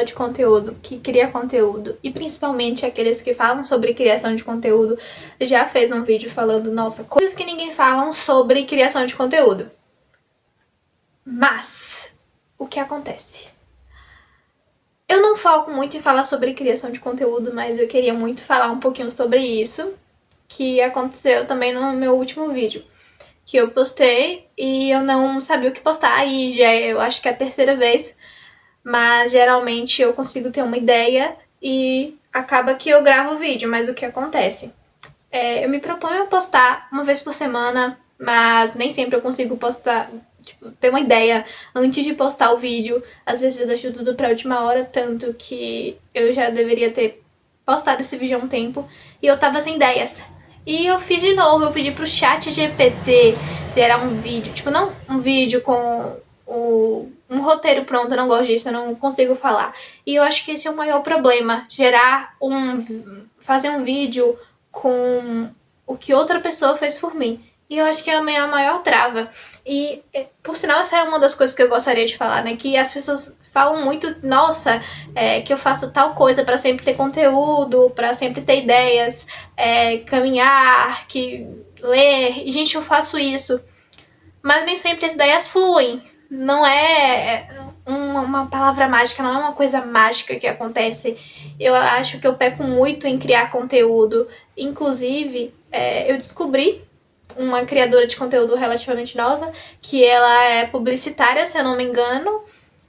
criador de conteúdo, que cria conteúdo, e principalmente aqueles que falam sobre criação de conteúdo, já fez um vídeo falando, nossa, coisas que ninguém fala sobre criação de conteúdo. Mas, o que acontece? Eu não foco muito em falar sobre criação de conteúdo, mas eu queria muito falar um pouquinho sobre isso, que aconteceu também no meu último vídeo, que eu postei e eu não sabia o que postar, e já eu acho que é a terceira vez, mas geralmente eu consigo ter uma ideia e acaba que eu gravo o vídeo, mas o que acontece? Eu me proponho a postar uma vez por semana, mas nem sempre eu consigo postar, ter uma ideia antes de postar o vídeo. Às vezes eu deixo tudo pra última hora, tanto que eu já deveria ter postado esse vídeo há um tempo e eu tava sem ideias. E eu fiz de novo, eu pedi pro ChatGPT gerar um vídeo, não um vídeo com um roteiro pronto, eu não gosto disso, eu não consigo falar. E eu acho que esse é o maior problema, fazer um vídeo com o que outra pessoa fez por mim. E eu acho que é a minha maior trava. E, por sinal, essa é uma das coisas que eu gostaria de falar, né? Que as pessoas falam muito, nossa, que eu faço tal coisa pra sempre ter conteúdo, pra sempre ter ideias, caminhar, ler. E, gente, eu faço isso. Mas nem sempre as ideias fluem. Não é uma palavra mágica, não é uma coisa mágica que acontece. Eu acho que eu peco muito em criar conteúdo. Inclusive, eu descobri uma criadora de conteúdo relativamente nova, que ela é publicitária, se eu não me engano,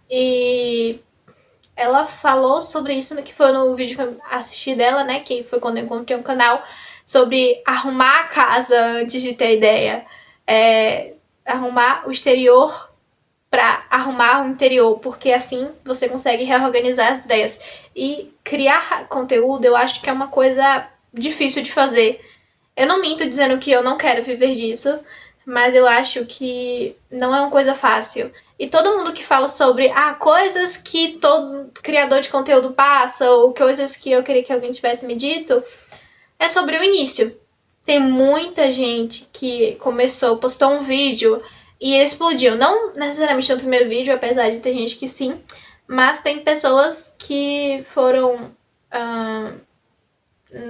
e ela falou sobre isso, que foi no vídeo que eu assisti dela, né, que foi quando eu encontrei um canal, sobre arrumar a casa antes de ter ideia, arrumar o exterior para arrumar o interior, porque assim você consegue reorganizar as ideias. E criar conteúdo eu acho que é uma coisa difícil de fazer. Eu não minto dizendo que eu não quero viver disso, mas eu acho que não é uma coisa fácil. E todo mundo que fala sobre coisas que todo criador de conteúdo passa, ou coisas que eu queria que alguém tivesse me dito, é sobre o início. Tem muita gente que postou um vídeo e explodiu. Não necessariamente no primeiro vídeo, apesar de ter gente que sim, mas tem pessoas que foram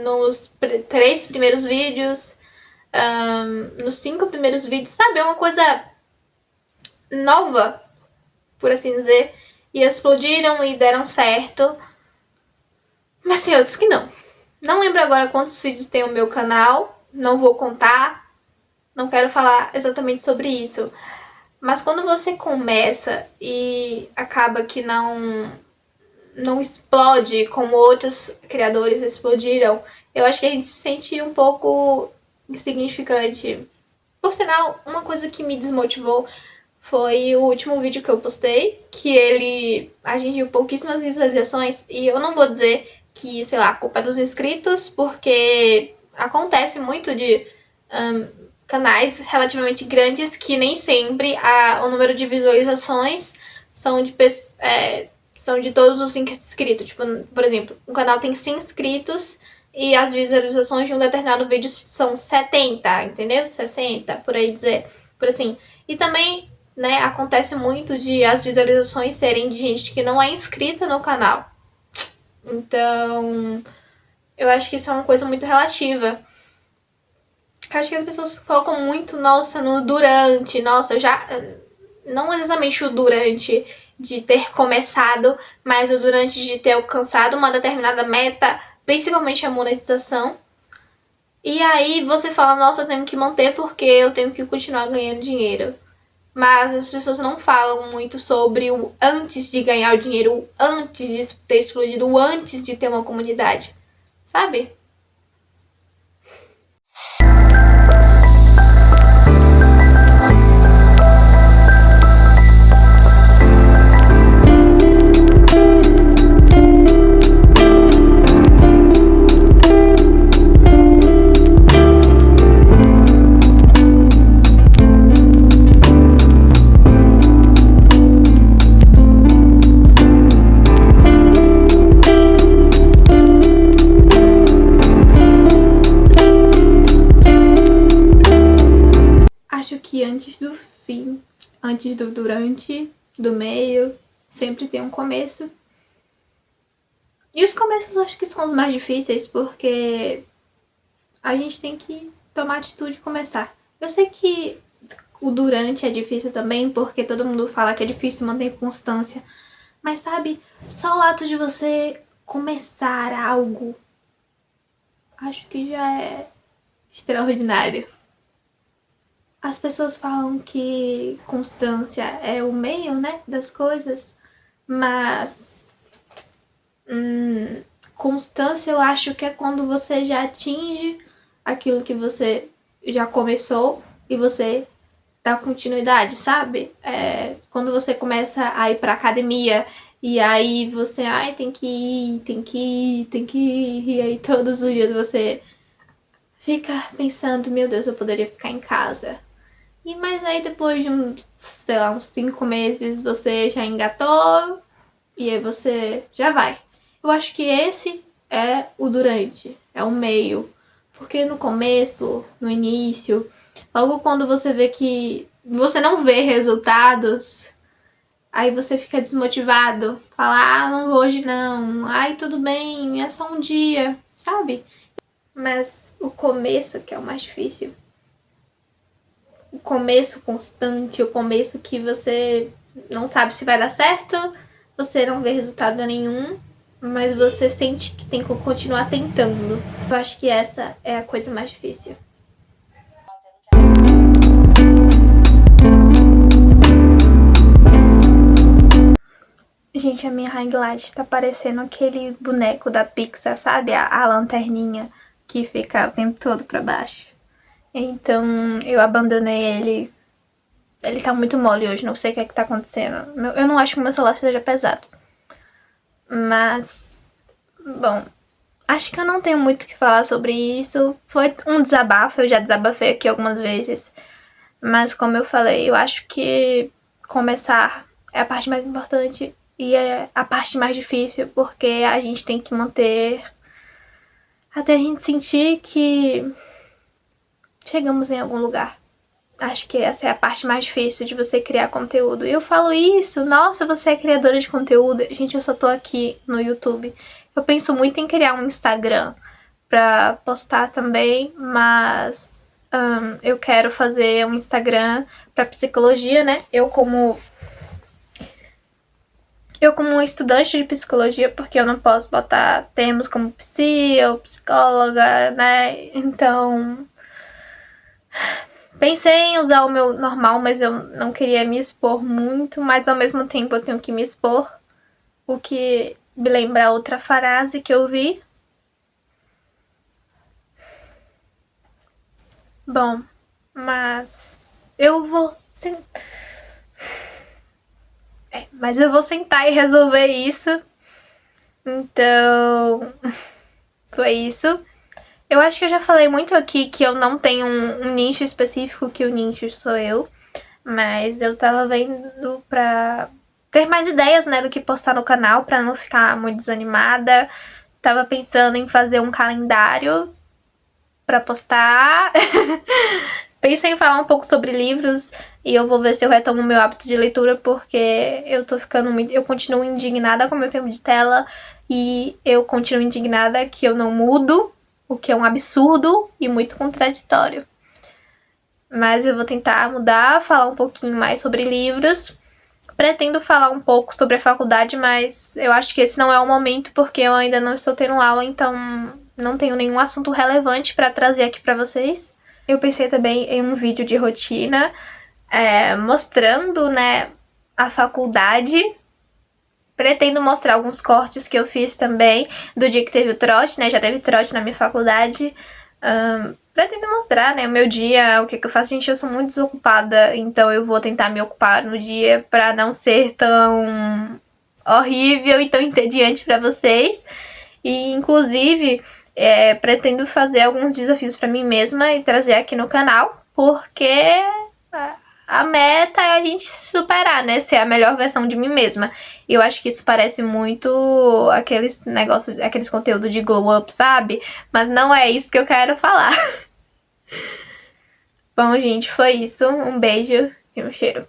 nos 3 primeiros vídeos, nos 5 primeiros vídeos, sabe? É uma coisa nova, por assim dizer, e explodiram e deram certo. Mas tem outros que não. Não lembro agora quantos vídeos tem o meu canal, não vou contar, não quero falar exatamente sobre isso. Mas quando você começa e acaba que não explode como outros criadores explodiram, eu acho que a gente se sente um pouco insignificante. Por sinal, uma coisa que me desmotivou foi o último vídeo que eu postei, que ele atingiu pouquíssimas visualizações, e eu não vou dizer que, sei lá, a culpa é dos inscritos, porque acontece muito de canais relativamente grandes que nem sempre o número de visualizações são de todos os inscritos. Por exemplo, um canal tem 100 inscritos e as visualizações de um determinado vídeo são 70, entendeu? 60, por aí dizer. Por assim. E também, né, acontece muito de as visualizações serem de gente que não é inscrita no canal. Então, eu acho que isso é uma coisa muito relativa. Eu acho que as pessoas focam muito, no durante. Nossa, eu já... Não exatamente o durante de ter começado, mas o durante de ter alcançado uma determinada meta, principalmente a monetização. E aí você fala, nossa, eu tenho que manter porque eu tenho que continuar ganhando dinheiro. Mas as pessoas não falam muito sobre o antes de ganhar o dinheiro, o antes de ter explodido, o antes de ter uma comunidade. Sabe? Acho que antes do fim, antes do durante, do meio, sempre tem um começo. E os começos eu acho que são os mais difíceis, porque a gente tem que tomar atitude e começar. Eu sei que o durante é difícil também, porque todo mundo fala que é difícil manter constância. Mas sabe, só o ato de você começar algo, acho que já é extraordinário. As pessoas falam que constância é o meio, né, das coisas, mas constância eu acho que é quando você já atinge aquilo que você já começou e você dá continuidade, sabe? Quando você começa a ir pra academia e aí você, tem que ir, tem que ir, tem que ir, e aí todos os dias você fica pensando, meu Deus, eu poderia ficar em casa. Mas aí depois de uns 5 meses você já engatou e aí você já vai. Eu acho que esse é o durante, é o meio. Porque no começo, no início, logo quando você vê que você não vê resultados, aí você fica desmotivado. Fala, não vou hoje não. Ai, tudo bem, é só um dia, sabe? Mas o começo que é o mais difícil. O começo constante, o começo que você não sabe se vai dar certo, você não vê resultado nenhum, mas você sente que tem que continuar tentando. Eu acho que essa é a coisa mais difícil. Gente, a minha hang light tá parecendo aquele boneco da Pixar, sabe? A lanterninha que fica o tempo todo pra baixo. Então eu abandonei ele. Ele tá muito mole hoje, não sei o que é que tá acontecendo. Eu não acho que o meu celular seja pesado. Mas, bom, acho que eu não tenho muito o que falar sobre isso. Foi um desabafo, eu já desabafei aqui algumas vezes. Mas como eu falei, eu acho que começar é a parte mais importante e é a parte mais difícil, porque a gente tem que manter até a gente sentir que chegamos em algum lugar. Acho que essa é a parte mais difícil de você criar conteúdo. E eu falo isso, nossa, você é criadora de conteúdo. Gente, eu só tô aqui no YouTube. Eu penso muito em criar um Instagram pra postar também, mas eu quero fazer um Instagram pra psicologia, né? Eu como estudante de psicologia, porque eu não posso botar termos como psi ou psicóloga, né? Então pensei em usar o meu normal, mas eu não queria me expor muito, mas ao mesmo tempo eu tenho que me expor, o que me lembra outra frase que eu vi. Bom, mas eu vou mas eu vou sentar e resolver isso. Então, foi isso. Eu acho que eu já falei muito aqui que eu não tenho um nicho específico, que o nicho sou eu. Mas eu tava vendo pra ter mais ideias, né, do que postar no canal, pra não ficar muito desanimada. Tava pensando em fazer um calendário pra postar. Pensei em falar um pouco sobre livros e eu vou ver se eu retomo o meu hábito de leitura, porque eu tô ficando muito... Eu continuo indignada com o meu tempo de tela e eu continuo indignada que eu não mudo, o que é um absurdo e muito contraditório. Mas eu vou tentar mudar, falar um pouquinho mais sobre livros. Pretendo falar um pouco sobre a faculdade, mas eu acho que esse não é o momento, porque eu ainda não estou tendo aula, então não tenho nenhum assunto relevante para trazer aqui para vocês. Eu pensei também em um vídeo de rotina, mostrando, né, a faculdade. Pretendo mostrar alguns cortes que eu fiz também do dia que teve o trote, né, já teve trote na minha faculdade. Pretendo mostrar, né, o meu dia, o que eu faço. Gente, eu sou muito desocupada, então eu vou tentar me ocupar no dia pra não ser tão horrível e tão entediante pra vocês. E, inclusive, pretendo fazer alguns desafios pra mim mesma e trazer aqui no canal, porque a meta é a gente se superar, né? Ser a melhor versão de mim mesma. E eu acho que isso parece muito aqueles negócios, aqueles conteúdos de glow up, sabe? Mas não é isso que eu quero falar. Bom, gente, foi isso. Um beijo e um cheiro.